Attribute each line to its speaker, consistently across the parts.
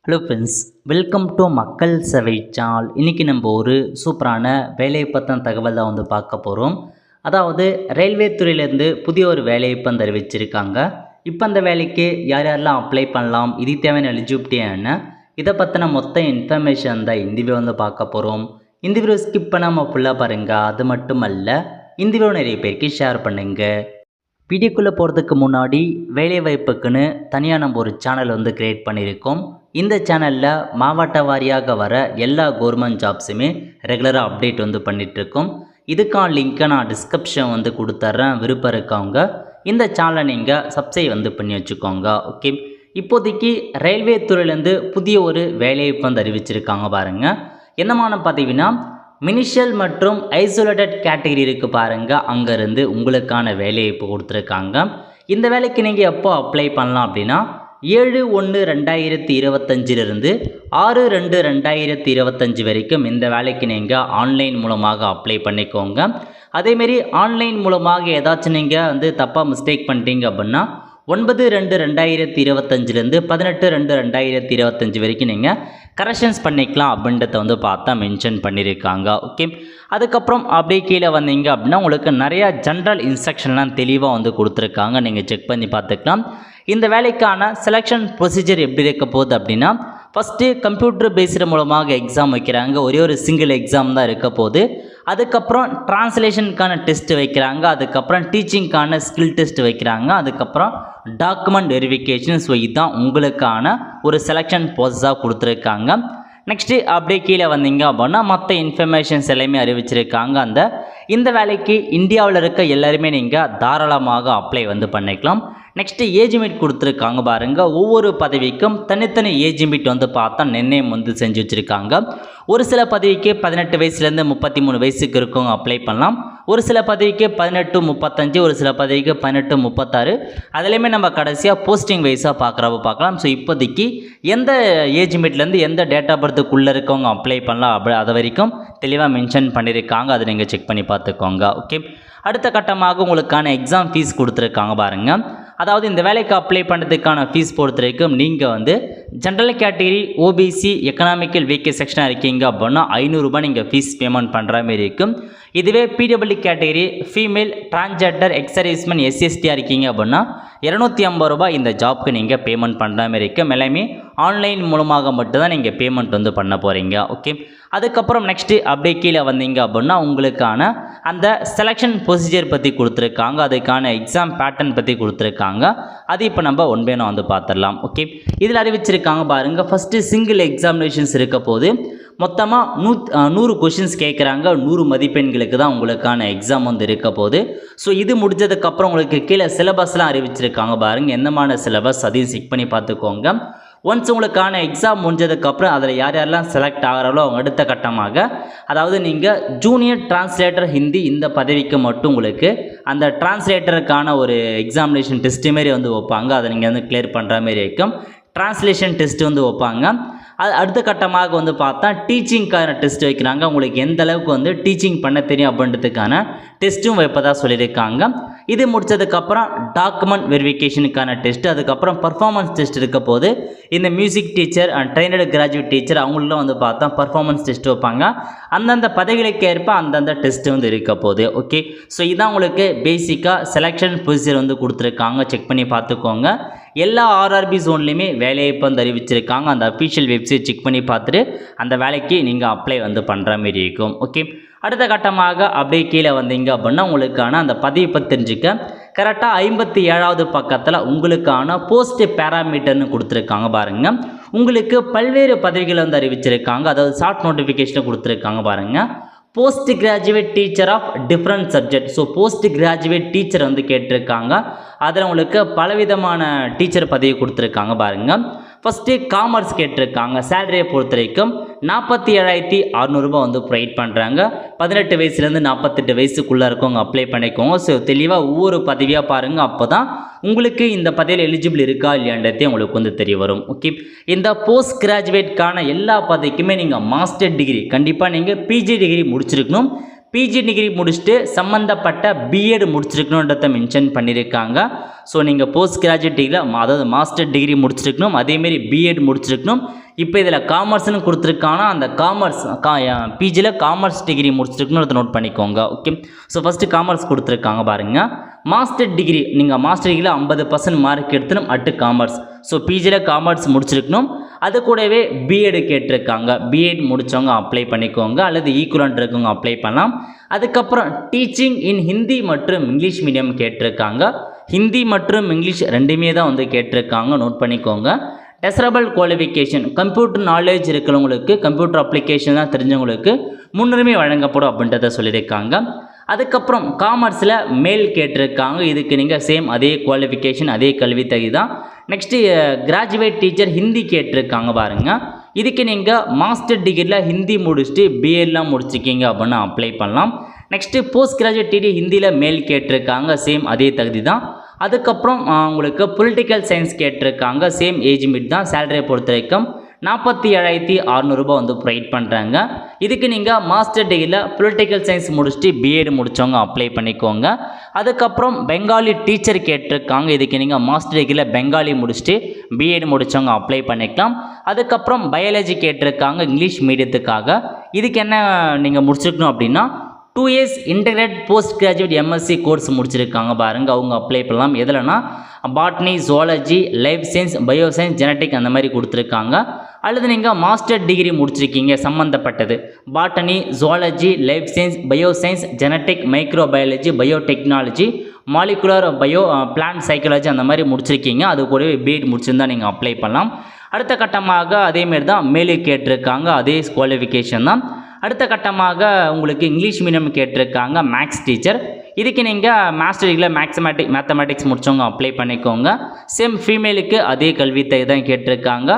Speaker 1: Hello friends, welcome to மக்கள் சேவை channel. இன்றைக்கி நம்ம ஒரு சூப்பரான வேலையை பற்றின தகவல் தான் பார்க்க போகிறோம். அதாவது ரயில்வே துறையிலேருந்து புதிய ஒரு வேலைவாய்ப்பு அறிவிச்சிருக்காங்க. இப்போ அந்த வேலைக்கு யார் யாரெல்லாம் அப்ளை பண்ணலாம், இது தேவையான எலிஜிபிலிட்டி என்ன, இதை பற்றின மொத்த இன்ஃபர்மேஷன் தான் இந்த வீடியோ பார்க்க போகிறோம். இந்த வீடியோ ஸ்கிப் பண்ணாமல் ஃபுல்லாக பாருங்கள். அது மட்டும் அல்ல, இந்த வீடியோ நிறைய பேருக்கு ஷேர் பண்ணுங்கள். வீடியோக்குள்ளே போகிறதுக்கு முன்னாடி வேலைவாய்ப்புக்குன்னு தனியாக நம்ம ஒரு சேனல் க்ரியேட் பண்ணியிருக்கோம். இந்த சேனலில் மாவட்ட வாரியாக வர எல்லா கவர்மெண்ட் ஜாப்ஸுமே ரெகுலராக அப்டேட் பண்ணிகிட்ருக்கோம். இதுக்கான லிங்க்கை நான் டிஸ்கிரிப்ஷன் கொடுத்துட்றேன். விருப்பம் இருக்கவங்க இந்த சேனலை நீங்கள் சப்ஸ்கிரைப் பண்ணி வச்சுக்கோங்க. ஓகே, இப்போதைக்கு ரயில்வே துறையிலேருந்து புதிய ஒரு வேலைவாய்ப்பு அறிவிச்சிருக்காங்க பாருங்கள். என்னமான பார்த்தீங்கன்னா, மினிஷியல் மற்றும் ஐசோலேட்டட் கேட்டகரி இருக்குது பாருங்கள், அங்கேருந்து உங்களுக்கான வேலைவாய்ப்பு கொடுத்துருக்காங்க. இந்த வேலைக்கு நீங்கள் எப்போ அப்ளை பண்ணலாம் அப்படின்னா 7/1/2025 6/2/2025 வரைக்கும் இந்த வேலைக்கு நீங்கள் ஆன்லைன் மூலமாக அப்ளை பண்ணிக்கோங்க. அதேமாரி ஆன்லைன் மூலமாக ஏதாச்சும் நீங்கள் தப்பாக மிஸ்டேக் பண்ணிட்டீங்க அப்படின்னா 9/2/2025 18/2/2025 வரைக்கும் நீங்கள் கரெக்ஷன்ஸ் பண்ணிக்கலாம் அப்படின்றத பார்த்தா மென்ஷன் பண்ணியிருக்காங்க. ஓகே, அதுக்கப்புறம் அப்படியே கீழே வந்தீங்க அப்படின்னா உங்களுக்கு நிறையா ஜென்ரல் இன்ஸ்ட்ரக்ஷன்லாம் தெளிவாக கொடுத்துருக்காங்க. நீங்கள் செக் பண்ணி பார்த்துக்கலாம். இந்த வேலைக்கான செலெக்ஷன் ப்ரொசீஜர் எப்படி இருக்க போகுது அப்படின்னா, ஃபஸ்ட்டு கம்ப்யூட்டர் பேஸ்டு மூலமாக எக்ஸாம் வைக்கிறாங்க. ஒரே ஒரு சிங்கிள் எக்ஸாம் தான் இருக்க போகுது. அதுக்கப்புறம் டிரான்ஸ்லேஷனுக்கான டெஸ்ட் வைக்கிறாங்க. அதுக்கப்புறம் டீச்சிங்க்கான ஸ்கில் டெஸ்ட் வைக்கிறாங்க. அதுக்கப்புறம் டாக்குமெண்ட் வெரிஃபிகேஷன். ஸோ இதுதான் உங்களுக்கான ஒரு செலெக்ஷன் ப்ராசஸாக கொடுத்துருக்காங்க. நெக்ஸ்ட்டு அப்படியே கீழே வந்தீங்க அப்படின்னா மற்ற இன்ஃபர்மேஷன்ஸ் எல்லாமே அறிவிச்சிருக்காங்க. இந்த வேலைக்கு இந்தியாவில் இருக்க எல்லாருமே நீங்கள் தாராளமாக அப்ளை பண்ணிக்கலாம். நெக்ஸ்ட்டு ஏஜ் லிமிட் கொடுத்துருக்காங்க பாருங்கள். ஒவ்வொரு பதவிக்கும் தனித்தனி ஏஜ் லிமிட் பார்த்தா நிர்ணயம் செஞ்சு வச்சுருக்காங்க. ஒரு சில பதவிக்கு 18 வயசுலேருந்து 33 வயசுக்கு இருக்கவங்க அப்ளை பண்ணலாம். ஒரு சில பதவிக்கு 18 35, ஒரு சில பதவிக்கு 18 36. அதுலேயுமே நம்ம கடைசியாக போஸ்டிங் வைஸாக பார்க்கலாம். ஸோ இப்போதைக்கு எந்த ஏஜ் லிமிட்லேருந்து எந்த டேட் ஆஃப் பர்த்துக்குள்ளே இருக்கவங்க அப்ளை பண்ணலாம் அது வரைக்கும் தெளிவாக மென்ஷன் பண்ணியிருக்காங்க. அதை நீங்கள் செக் பண்ணி பார்த்துக்கோங்க. ஓகே, அடுத்த கட்டமாக உங்களுக்கான எக்ஸாம் ஃபீஸ் கொடுத்துருக்காங்க பாருங்கள். அதாவது இந்த வேலைக்கு அப்ளை பண்ணுறதுக்கான ஃபீஸ் பொறுத்த வரைக்கும் நீங்கள் general category, OBC, economical weaker செக்ஷனாக இருக்கீங்க அப்படின்னா 500 ரூபாய் நீங்கள் ஃபீஸ் பேமெண்ட் பண்ணுற மாதிரி இருக்கும். இதுவே PWD category, female, transgender, ex servicemen, எஸ்சிஎஸ்டியாக இருக்கீங்க அப்படின்னா 250 ரூபாய் இந்த ஜாப்க்கு நீங்கள் பேமெண்ட் பண்ணுற மாதிரி இருக்கும். எல்லாமே ஆன்லைன் மூலமாக மட்டும்தான் நீங்கள் பேமெண்ட் பண்ண போகிறீங்க. ஓகே, அதுக்கப்புறம் நெக்ஸ்ட்டு அப்படியே கீழே வந்தீங்க அப்படின்னா உங்களுக்கான அந்த செலெக்ஷன் ப்ரொசீஜர் பற்றி கொடுத்துருக்காங்க. அதுக்கான எக்ஸாம் பேட்டர்ன் பற்றி கொடுத்துருக்காங்க. அது இப்போ நம்ம ஒன் பை ஒன் பார்த்துடலாம். ஓகே, இதில் அறிவிச்சிருக்காங்க பாருங்கள். ஃபஸ்ட்டு சிங்கிள் எக்ஸாமினேஷன்ஸ் இருக்க போது மொத்தமாக 100 கொஷின்ஸ் கேட்குறாங்க. 100 மதிப்பெண்களுக்கு தான் உங்களுக்கான எக்ஸாம் இருக்க போது. ஸோ இது முடிஞ்சதுக்கப்புறம் உங்களுக்கு கீழே சிலபஸ்லாம் அறிவிச்சிருக்காங்க பாருங்கள். எந்தமான சிலபஸ் அதையும் செக் பண்ணி பார்த்துக்கோங்க. ஒன்ஸ் உங்களுக்கான எக்ஸாம் முடிஞ்சதுக்கப்புறம் அதில் யார் யாரெல்லாம் செலக்ட் ஆகிறாங்களோ அவங்க அடுத்த கட்டமாக, அதாவது நீங்கள் ஜூனியர் டிரான்ஸ்லேட்டர் ஹிந்தி இந்த பதவிக்கு மட்டும் உங்களுக்கு அந்த டிரான்ஸ்லேட்டருக்கான ஒரு எக்ஸாமினேஷன் டெஸ்ட்டு மாரி வைப்பாங்க. அதை நீங்கள் கிளியர் பண்ணுற மாரி இருக்கும். டிரான்ஸ்லேஷன் டெஸ்ட் வைப்பாங்க. அது அடுத்த கட்டமாக பார்த்தா டீச்சிங்க்கான டெஸ்ட் வைக்கிறாங்க. உங்களுக்கு எந்த அளவுக்கு டீச்சிங் பண்ண தெரியும் அப்படின்றதுக்கான டெஸ்ட்டும் வைப்பதாக சொல்லியிருக்காங்க. இது முடித்ததுக்கப்புறம் டாக்குமெண்ட் வெரிஃபிகேஷனுக்கான டெஸ்ட், அதுக்கப்புறம் பர்ஃபார்மன்ஸ் டெஸ்ட் இருக்க போது இந்த music teacher and trained graduate teacher அவங்களும் பார்த்தா பர்ஃபார்மன்ஸ் டெஸ்ட் வைப்பாங்க. அந்தந்த பதவிகளுக்கு ஏற்ப அந்தந்த டெஸ்ட் இருக்க போகுது. ஓகே, ஸோ இதான் உங்களுக்கு பேசிக்காக செலெக்ஷன் ப்ரொசீஜர் கொடுத்துருக்காங்க. செக் பண்ணி பார்த்துக்கோங்க. எல்லா ஆர்ஆர்பி ஜோன்லேயுமே வேலைவாய்ப்பு அறிவிச்சிருக்காங்க. அந்த அஃபிஷியல் வெப்சைட் செக் பண்ணி பார்த்துட்டு அந்த வேலைக்கு நீங்கள் அப்ளை பண்ணுற மாரி இருக்கும். ஓகே, அடுத்த கட்டமாக அப்படியே கீழே வந்தீங்க அப்படின்னா உங்களுக்கான அந்த பதவி பற்றி தெரிஞ்சுக்க கரெக்டாக 57வது பக்கத்தில் உங்களுக்கான போஸ்ட் பேராமீட்டர்னு கொடுத்துருக்காங்க பாருங்கள். உங்களுக்கு பல்வேறு பதவிகள் அறிவிச்சிருக்காங்க. அதாவது ஷார்ட் நோட்டிஃபிகேஷனை கொடுத்துருக்காங்க பாருங்கள். Post graduate teacher of different subject. So post graduate teacher கேட்டிருக்காங்க. அதில் உங்களுக்கு பலவிதமான டீச்சர் பதவி கொடுத்துருக்காங்க பாருங்கள். ஃபஸ்ட்டு காமர்ஸ் கேட்டிருக்காங்க. சேலரியை பொறுத்த வரைக்கும் 47,600 ரூபாய் ப்ரொவைட் பண்ணுறாங்க. 18 வயசுலேருந்து 48 வயசுக்குள்ளே இருக்கவங்க அப்ளை பண்ணிக்கோங்க. ஸோ தெளிவாக ஒவ்வொரு பதவியாக பாருங்கள். அப்போ தான் உங்களுக்கு இந்த பதவியில் எலிஜிபிள் இருக்கா இல்லையான்றதே உங்களுக்கு தெரிய வரும். ஓகே, இந்த போஸ்ட் கிராஜுவேட்கான எல்லா பதவிக்குமே நீங்கள் மாஸ்டர் டிகிரி, கண்டிப்பாக நீங்கள் பிஜி டிகிரி முடிச்சிருக்கணும். பிஜி டிகிரி முடிச்சுட்டு சம்மந்தப்பட்ட பிஎட் முடிச்சிருக்கணுன்றத மென்ஷன் பண்ணியிருக்காங்க. ஸோ நீங்கள் போஸ்ட் கிராஜுவேட் டிகிரியில் அதாவது மாஸ்டர் டிகிரி முடிச்சிருக்கணும், அதேமாரி பிஎட் முடிச்சிருக்கணும். இப்போ இதில் காமர்ஸ்னு கொடுத்துருக்காங்கன்னா அந்த காமர்ஸ் பிஜியில் காமர்ஸ் டிகிரி முடிச்சிருக்கணுன்றத நோட் பண்ணிக்கோங்க. ஓகே, ஸோ ஃபஸ்ட்டு காமர்ஸ் கொடுத்துருக்காங்க பாருங்கள். மாஸ்டர் டிகிரி நீங்கள் மாஸ்டர் டிகிரியில் 50% மார்க் எடுத்துணும் அட்டு காமர்ஸ். ஸோ பிஜியில் காமர்ஸ் முடிச்சிருக்கணும், அது கூடவே பிஎட் கேட்டிருக்காங்க. பிஎட் முடித்தவங்க அப்ளை பண்ணிக்கோங்க, அல்லது ஈக்குவலண்ட் இருக்கவங்க அப்ளை பண்ணலாம். அதுக்கப்புறம் டீச்சிங் இன் ஹிந்தி மற்றும் இங்கிலீஷ் மீடியம் கேட்டிருக்காங்க. ஹிந்தி மற்றும் இங்கிலீஷ் ரெண்டுமே தான் வந்து கேட்டிருக்காங்க, நோட் பண்ணிக்கோங்க. டெசரபிள் குவாலிஃபிகேஷன் கம்ப்யூட்டர் நாலேஜ் இருக்கிறவங்களுக்கு, கம்ப்யூட்டர் அப்ளிகேஷன் தான் தெரிஞ்சவங்களுக்கு முன்னுரிமை வழங்கப்படும் அப்படின்றத சொல்லியிருக்காங்க. அதுக்கப்புறம் காமர்ஸில் மேல் கேட்டிருக்காங்க. இதுக்கு நீங்கள் சேம் அதே குவாலிஃபிகேஷன் அதே கல்வி தகுதி தான். நெக்ஸ்ட்டு கிராஜுவேட் டீச்சர் ஹிந்தி கேட்டிருக்காங்க பாருங்கள். இதுக்கு நீங்கள் மாஸ்டர் டிகிரியில் ஹிந்தி முடிச்சுட்டு பிஎட்லாம் முடிச்சிருக்கீங்க அப்படின்னா அப்ளை பண்ணலாம். நெக்ஸ்ட்டு போஸ்ட் கிராஜுவேட் டிகிரி ஹிந்தியில் மேல் கேட்டிருக்காங்க, சேம் அதே தகுதி தான். அதுக்கப்புறம் உங்களுக்கு பொலிட்டிக்கல் சயின்ஸ் கேட்டிருக்காங்க, சேம் ஏஜ் மிட் தான். சேலரியை பொறுத்த வரைக்கும் 47,600 ரூபாய் வந்து ப்ரொவைட் பண்ணுறாங்க. இதுக்கு நீங்கள் மாஸ்டர் டிகிரியில் பொலிட்டிக்கல் சயின்ஸ் முடிச்சுட்டு பிஎட் முடித்தவங்க அப்ளை பண்ணிக்கோங்க. அதுக்கப்புறம் பெங்காலி டீச்சர் கேட்டிருக்காங்க. இதுக்கு நீங்கள் மாஸ்டர் டிகிரியில் பெங்காலி முடிச்சுட்டு பிஎட் முடித்தவங்க அப்ளை பண்ணிக்கலாம். அதுக்கப்புறம் பயாலஜி கேட்டிருக்காங்க இங்கிலீஷ் மீடியத்துக்காக. இதுக்கு என்ன நீங்கள் முடிச்சிருக்கணும் அப்படின்னா 2 years integrated post graduate MSc course முடிச்சிருக்காங்க பாருங்கள், அவங்க அப்ளை பண்ணலாம். எதுலனா botany, zoology, life science, bio science, genetic அந்த மாதிரி கொடுத்துருக்காங்க. அல்லது நீங்கள் மாஸ்டர் டிகிரி முடிச்சிருக்கீங்க சம்மந்தப்பட்டது botany, zoology, life science, bio science, genetic, microbiology, biotechnology, molecular bio plant psychology அந்த மாதிரி முடிச்சிருக்கீங்க, அது கூடவே பிஎட் முடிச்சிருந்தால் நீங்கள் அப்ளை பண்ணலாம். அடுத்த கட்டமாக அதேமாரி தான் மேலே கேட்டிருக்காங்க, அதே குவாலிஃபிகேஷன் தான். அடுத்த கட்டமாக உங்களுக்கு இங்கிலீஷ் மீடியம் கேட்டிருக்காங்க, மேக்ஸ் டீச்சர். இதுக்கு நீங்கள் மாஸ்டர் டிகிரியில் மேத்தமேட்டிக்ஸ் முடித்தவங்க அப்ளை பண்ணிக்கோங்க. சேம் ஃபீமேலுக்கு அதே கல்வி தகுதி தான் கேட்டிருக்காங்க.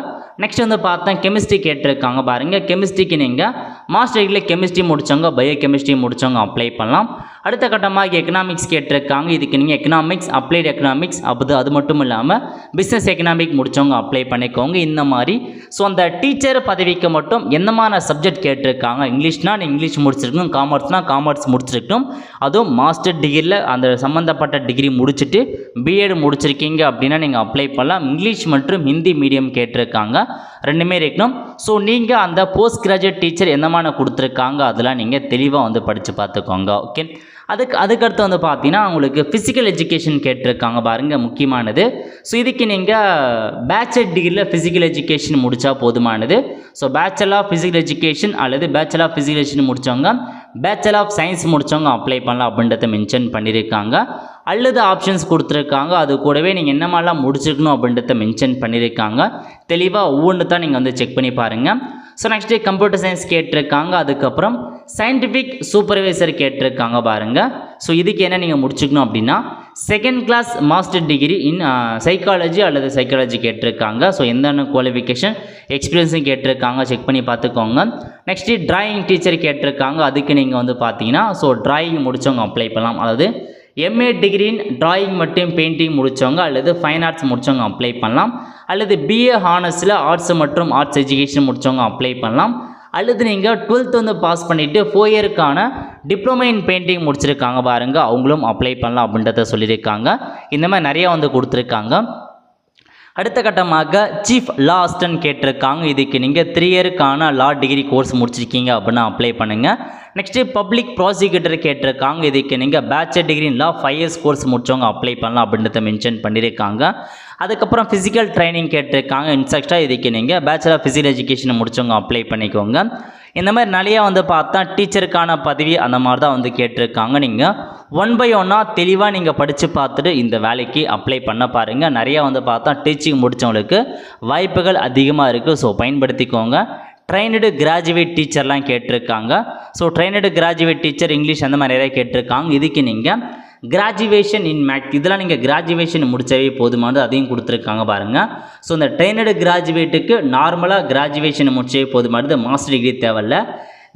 Speaker 1: நெக்ஸ்ட் வந்து பார்த்தா கெமிஸ்ட்ரி கேட்டிருக்காங்க பாருங்கள். கெமிஸ்ட்ரிக்கு நீங்கள் மாஸ்டர் டிகிரியில் கெமிஸ்ட்ரி முடித்தவங்க, பயோ கெமிஸ்ட்ரி முடித்தவங்க அப்ளை பண்ணலாம். அடுத்த கட்டமாக எக்கனாமிக்ஸ் கேட்டிருக்காங்க. இதுக்கு நீங்கள் எக்கனாமிக்ஸ், அப்ளைடு எக்கனாமிக்ஸ், அது மட்டும் இல்லாமல் பிஸ்னஸ் எக்கனாமிக் முடித்தவங்க அப்ளை பண்ணிக்கோங்க. இந்த மாதிரி ஸோ அந்த டீச்சர் பதவிக்கு மட்டும் எந்தமான சப்ஜெக்ட் கேட்டிருக்காங்க, இங்கிலீஷ்னால் நீங்கள் இங்கிலீஷ் முடிச்சிருக்கணும், காமர்ஸ்னால் காமர்ஸ் முடிச்சிருக்கணும். அதுவும் மாஸ்டர் டிகிரியில் அந்த சம்மந்தப்பட்ட டிகிரி முடிச்சுட்டு பிஎட் முடிச்சிருக்கீங்க அப்படின்னா நீங்கள் அப்ளை பண்ணலாம். இங்கிலீஷ் மற்றும் ஹிந்தி மீடியம் கேட்டிருக்காங்க, ரெண்டுமே இருக்கணும். ஸோ நீங்கள் அந்த போஸ்ட் கிராஜுவேட் டீச்சர் எந்தமான கொடுத்துருக்காங்க அதெல்லாம் நீங்கள் தெளிவாக வந்து படித்து பார்த்துக்கோங்க. ஓகே, அதுக்கடுத்து வந்து பார்த்தீங்கன்னா உங்களுக்கு ஃபிசிக்கல் எஜுகேஷன் கேட்டிருக்காங்க பாருங்கள், முக்கியமானது. ஸோ இதுக்கு நீங்கள் பேச்சுலர் டிகிரியில் ஃபிசிக்கல் எஜுகேஷன் முடித்தா போதுமானது. So bachelor of physical education அல்லது பேச்சுலர் ஆஃப் ஃபிசிக்கல் எஜுகேஷன் முடித்தவங்க, பேச்சுலர் ஆஃப் சயின்ஸ் முடித்தவங்க அப்ளை பண்ணலாம் அப்படின்றத மென்ஷன் பண்ணியிருக்காங்க. அல்லது ஆப்ஷன்ஸ் கொடுத்துருக்காங்க, அது கூடவே நீங்கள் என்ன மாதிரிலாம் முடிச்சிருக்கணும் அப்படின்றத மென்ஷன் பண்ணியிருக்காங்க. தெளிவாக ஒவ்வொன்று தான் நீங்கள் வந்து செக் பண்ணி பாருங்கள். ஸோ நெக்ஸ்ட்டு கம்ப்யூட்டர் சயின்ஸ் கேட்டிருக்காங்க. அதுக்கப்புறம் சயின்டிஃபிக் சூப்பர்வைசர் கேட்டிருக்காங்க பாருங்கள். ஸோ இதுக்கு என்ன நீங்கள் முடிச்சுக்கணும் அப்படின்னா second class master degree in psychology அல்லது சைக்காலஜி கேட்டிருக்காங்க. ஸோ எந்தெந்த குவாலிஃபிகேஷன் எக்ஸ்பீரியன்ஸும் கேட்டிருக்காங்க, செக் பண்ணி பார்த்துக்கோங்க. நெக்ஸ்ட்டு டிராயிங் டீச்சர் கேட்டிருக்காங்க. அதுக்கு நீங்கள் வந்து பார்த்தீங்கன்னா ஸோ டிராயிங் முடித்தவங்க அப்ளை பண்ணலாம். அதாவது எம்ஏ டிகிரி இன் டிராயிங் மற்றும் பெயிண்டிங் முடித்தவங்க அல்லது ஃபைன் ஆர்ட்ஸ் முடித்தவங்க அப்ளை பண்ணலாம். அல்லது பிஏ ஹானர்ஸில் ஆர்ட்ஸ் மற்றும் ஆர்ட்ஸ் எஜுகேஷன் முடித்தவங்க அப்ளை பண்ணலாம். அல்லது நீங்கள் 12th வந்து பாஸ் பண்ணிவிட்டு 4 இயருக்கான டிப்ளமோ இன் பெயிண்டிங் முடிச்சிருக்காங்க பாருங்கள், அவங்களும் அப்ளை பண்ணலாம் அப்படின்றத சொல்லியிருக்காங்க. இந்த மாதிரி நிறையா வந்து கொடுத்துருக்காங்க. அடுத்த கட்டமாக சீஃப் லா அசிஸ்டன்ட் கேட்டிருக்காங்க. இதுக்கு நீங்கள் 3 இயருக்கான லா டிகிரி கோர்ஸ் முடிச்சிருக்கீங்க அப்படின்னா அப்ளை பண்ணுங்கள். நெக்ஸ்ட்டு பப்ளிக் ப்ராசிக்யூட்டர் கேட்டிருக்காங்க. இதுக்கு நீங்கள் பேச்சுலர் டிகிரி லா 5 இயர்ஸ் கோர்ஸ் முடித்தவங்க அப்ளை பண்ணலாம் அப்படின்றத மென்ஷன் பண்ணியிருக்காங்க. அதுக்கப்புறம் ஃபிசிக்கல் ட்ரைனிங் கேட்டிருக்காங்க இன்ஸ்ட்ரக்டராக. இதுக்கு நீங்கள் பேச்சுலர் ஃபிசிக்கல் எஜுகேஷன் முடித்தவங்க அப்ளை பண்ணிக்கோங்க. இந்த மாதிரி நிறையா வந்து பார்த்தா டீச்சருக்கான பதவி அந்த மாதிரி தான் வந்து கேட்டிருக்காங்க. நீங்கள் 1 by 1 தெளிவாக நீங்கள் படித்து பார்த்துட்டு இந்த வேலைக்கு அப்ளை பண்ண பாருங்கள். நிறையா வந்து பார்த்தா டீச்சிங் முடித்தவங்களுக்கு வாய்ப்புகள் அதிகமாக இருக்குது. ஸோ பயன்படுத்திக்கோங்க. ட்ரைனடு கிராஜுவேட் டீச்சர்லாம் கேட்டிருக்காங்க. So trained graduate teacher English அந்த மாதிரி நிறைய கேட்டிருக்காங்க. இதுக்கு நீங்கள் கிராஜுவேஷன் இன் மேக்ஸ் இதெல்லாம் நீங்கள் கிராஜுவேஷன் முடித்தவே போதுமானது, அதையும் கொடுத்துருக்காங்க பாருங்கள். ஸோ இந்த ட்ரைனடு கிராஜுவேட்டுக்கு நார்மலாக கிராஜுவேஷன் முடிச்சவே போதுமானது, மாஸ்டர் டிகிரி தேவையில்ல.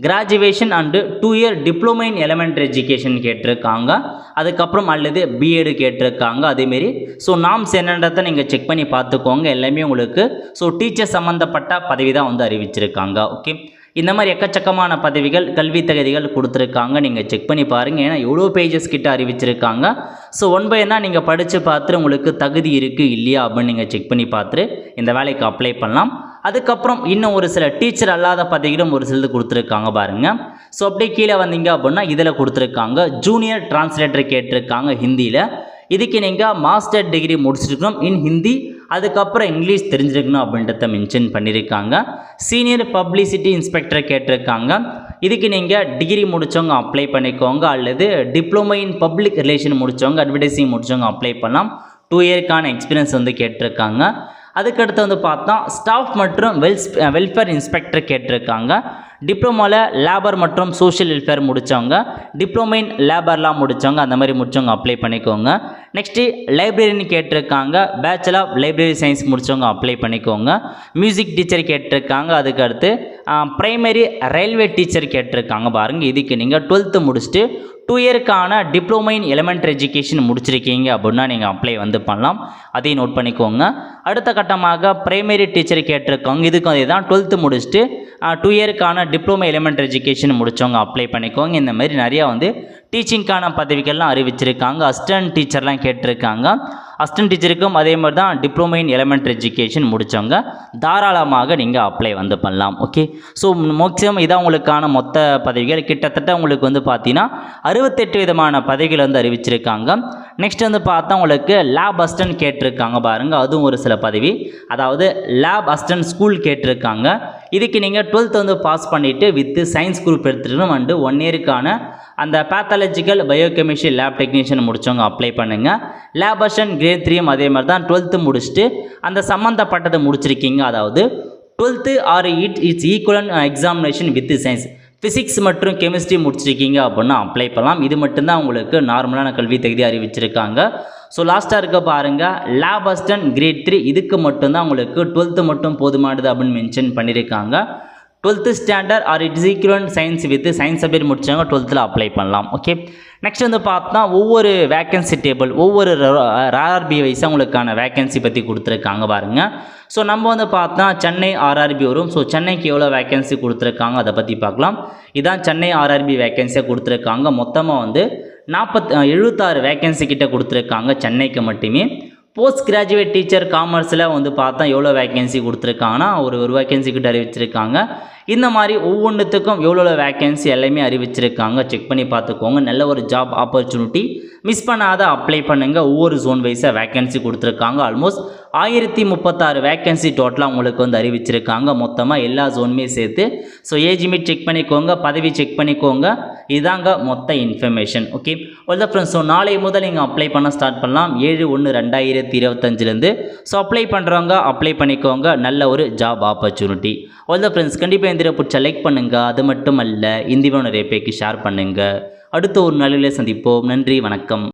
Speaker 1: Graduation and 2 year diploma in elementary education கேட்டிருக்காங்க. அதுக்கப்புறம் அல்லது பிஎட் கேட்டிருக்காங்க. அதேமாரி ஸோ நாம்ஸ் என்னன்றதை நீங்கள் செக் பண்ணி பார்த்துக்கோங்க. எல்லாமே உங்களுக்கு ஸோ டீச்சர் சம்மந்தப்பட்ட பதவி தான் வந்து அறிவிச்சிருக்காங்க. ஓகே, இந்த மாதிரி எக்கச்சக்கமான பதவிகள் கல்வி தகுதிகள் கொடுத்துருக்காங்க. நீங்கள் செக் பண்ணி பாருங்கள். ஏன்னா எவ்வளோ பேஜஸ் கிட்ட அறிவிச்சிருக்காங்க. ஸோ ஒன் பை ஒன்னாக நீங்கள் படித்து பார்த்துட்டு உங்களுக்கு தகுதி இருக்குது இல்லையா அப்படின்னு நீங்கள் செக் பண்ணி பார்த்துட்டு இந்த வேலைக்கு அப்ளை பண்ணலாம். அதுக்கப்புறம் இன்னும் ஒரு சில டீச்சர் அல்லாத பதவிகளும் ஒரு சிலது கொடுத்துருக்காங்க பாருங்கள். ஸோ அப்படியே கீழே வந்தீங்க அப்படின்னா இதில் கொடுத்துருக்காங்க ஜூனியர் டிரான்ஸ்லேட்டர் கேட்டிருக்காங்க ஹிந்தியில். இதுக்கு நீங்கள் மாஸ்டர் டிகிரி முடிச்சிருக்கணும் இன் ஹிந்தி, அதுக்கப்புறம் இங்கிலீஷ் தெரிஞ்சிருக்கணும் அப்படின்றத மென்ஷன் பண்ணியிருக்காங்க. சீனியர் பப்ளிசிட்டி இன்ஸ்பெக்டர் கேட்டிருக்காங்க. இதுக்கு நீங்கள் டிகிரி முடித்தவங்க அப்ளை பண்ணிக்கோங்க, அல்லது டிப்ளமோ இன் பப்ளிக் ரிலேஷன் முடித்தவங்க அட்வர்டைஸிங் முடித்தவங்க அப்ளை பண்ணலாம். 2 இயர்க்கான எக்ஸ்பீரியன்ஸ் வந்து கேட்டிருக்காங்க. அதுக்கடுத்து வந்து பார்த்தா ஸ்டாஃப் மற்றும் வெல்ஃபேர் இன்ஸ்பெக்டர் கேட்டிருக்காங்க. டிப்ளமோவில் லேபர் மற்றும் சோஷியல் வெல்ஃபேர் முடித்தவங்க, டிப்ளமோ இன் லேபர்லாம் முடித்தவங்க அந்த மாதிரி முடித்தவங்க அப்ளை பண்ணிக்கோங்க. நெக்ஸ்ட்டு லைப்ரரின்னு கேட்டிருக்காங்க. பேச்சுலர் ஆஃப் லைப்ரரி சயின்ஸ் முடித்தவங்க அப்ளை பண்ணிக்கோங்க. மியூசிக் டீச்சர் கேட்டிருக்காங்க. அதுக்கடுத்து ப்ரைமரி ரயில்வே டீச்சர் கேட்டிருக்காங்க பாருங்கள். இதுக்கு நீங்கள் 12th முடிச்சுட்டு 2 இயர்க்கான டிப்ளமோ இன் எலிமெண்ட்ரி எஜுகேஷன் முடிச்சிருக்கீங்க அப்படின்னா நீங்கள் அப்ளை வந்து பண்ணலாம். அதையும் நோட் பண்ணிக்கோங்க. அடுத்த கட்டமாக ப்ரைமரி டீச்சர் கேட்டிருக்காங்க. இதுக்கும் அதே தான் 12th முடிச்சுட்டு 2 இயர்க்கான டிப்ளமோ எலிமெண்ட்ரி எஜுகேஷன் முடித்தவங்க அப்ளை பண்ணிக்கோங்க. இந்த மாதிரி நிறையா வந்து டீச்சிங்க்கான பதவிகள்லாம் அறிவிச்சிருக்காங்க. அசிஸ்டன்ட் டீச்சர்லாம் கேட்டிருக்காங்க. அசிஸ்டன்ட் டீச்சருக்கும் அதே மாதிரி தான் டிப்ளமோ இன் எலிமெண்ட்ரி எஜுகேஷன் முடித்தவங்க தாராளமாக நீங்கள் அப்ளை வந்து பண்ணலாம். ஓகே, ஸோ மேக்ஸிமம் இதான் உங்களுக்கான மொத்த பதவிகள். கிட்டத்தட்ட உங்களுக்கு வந்து பார்த்தீங்கன்னா 68 விதமான பதவிகள் வந்து அறிவிச்சிருக்காங்க. நெக்ஸ்ட் வந்து பார்த்தா உங்களுக்கு லேப் அசிஸ்டன்ட் கேட்டிருக்காங்க பாருங்கள். அதுவும் ஒரு சில பதவி, அதாவது லேப் அசிஸ்டன்ட் ஸ்கூல் கேட்டிருக்காங்க. இதுக்கு நீங்கள் 12th வந்து பாஸ் பண்ணிவிட்டு வித் சயின்ஸ் குரூப் எடுத்துருக்கணும். அண்டு 1 இயருக்கான அந்த பேத்தாலஜிக்கல் பயோகெமிஸ்ட்ரி லேப் டெக்னீஷியன் முடித்தவங்க அப்ளை பண்ணுங்கள். லேப் அசிஸ்டன்ட் கிரேட் 3 அதே மாதிரி தான் 12th முடிச்சுட்டு அந்த சம்மந்தப்பட்டதை முடிச்சிருக்கீங்க. அதாவது 12th or its equivalent examination with science, physics மற்றும் கெமிஸ்ட்ரி முடிச்சிருக்கீங்க அப்படின்னா அப்ளை பண்ணலாம். இது மட்டும்தான் உங்களுக்கு நார்மலான கல்வி தகுதி அறிவிச்சிருக்காங்க. ஸோ லாஸ்ட்டாக இருக்க பாருங்கள் லேப் அசிஸ்டன்ட் கிரேட் 3, இதுக்கு மட்டும்தான் உங்களுக்கு 12th மட்டும் போதுமானது அப்படின்னு மென்ஷன் பண்ணியிருக்காங்க. 12th standard or its equivalent science with science subject முடிச்சவங்க 12th அப்ளை பண்ணலாம். ஓகே, நெக்ஸ்ட் வந்து பார்த்தா ஒவ்வொரு வேக்கன்சி டேபிள் ஒவ்வொரு ஆர்ஆர்பி வைஸாக உங்களுக்கான வேக்கன்சி பற்றி கொடுத்துருக்காங்க பாருங்கள். ஸோ நம்ம வந்து பார்த்தா சென்னை ஆர்ஆர்பி வரும். ஸோ சென்னைக்கு எவ்வளோ வேக்கன்சி கொடுத்துருக்காங்க அதை பற்றி பார்க்கலாம். இதான் சென்னை ஆர்ஆர்பி வேக்கன்சியாக கொடுத்துருக்காங்க. மொத்தமாக வந்து 76 வேக்கன்சி கிட்ட கொடுத்துருக்காங்க சென்னைக்கு மட்டுமே. போஸ்ட் கிராஜுவேட் டீச்சர் காமர்ஸில் வந்து பார்த்தா எவ்வளோ வேக்கன்சி கொடுத்துருக்காங்கன்னா ஒரு வேக்கன்சி கிட்ட அறிவிச்சிருக்காங்க. இந்த மாதிரி ஒவ்வொன்றுத்துக்கும் எவ்வளோ வேக்கன்சி எல்லாமே அறிவிச்சிருக்காங்க. செக் பண்ணி பார்த்துக்கோங்க. நல்ல ஒரு ஜாப் ஆப்பர்ச்சுனிட்டி, மிஸ் பண்ணாத அப்ளை பண்ணுங்கள். ஒவ்வொரு ஜோன் வைஸாக வேக்கன்சி கொடுத்துருக்காங்க. ஆல்மோஸ்ட் 1036 வேக்கன்சி டோட்டலாக உங்களுக்கு வந்து அறிவிச்சிருக்காங்க. மொத்தமாக எல்லா ஜோனுமே சேர்த்து. ஸோ ஏஜ் லிமிட் செக் பண்ணிக்கோங்க, பதவி செக் பண்ணிக்கோங்க. இதாங்க மொத்த இன்ஃபர்மேஷன். ஓகே, ஒருதான் ஃப்ரெண்ட்ஸ். ஸோ நாளை முதல் நீங்கள் அப்ளை பண்ண ஸ்டார்ட் பண்ணலாம் 7/1/2025. ஸோ அப்ளை பண்ணுறவங்க அப்ளை பண்ணிக்கோங்க. நல்ல ஒரு ஜாப் ஆப்பர்ச்சுனிட்டி. ஒருதான் ஃப்ரெண்ட்ஸ், கண்டிப்பாக இந்த பிடிச்ச லைக் பண்ணுங்கள். அது மட்டும் அல்ல, இந்த வீடியோ நிறைய பேருக்கு ஷேர் பண்ணுங்கள். அடுத்த ஒரு நாளிலே சந்திப்போம். நன்றி, வணக்கம்.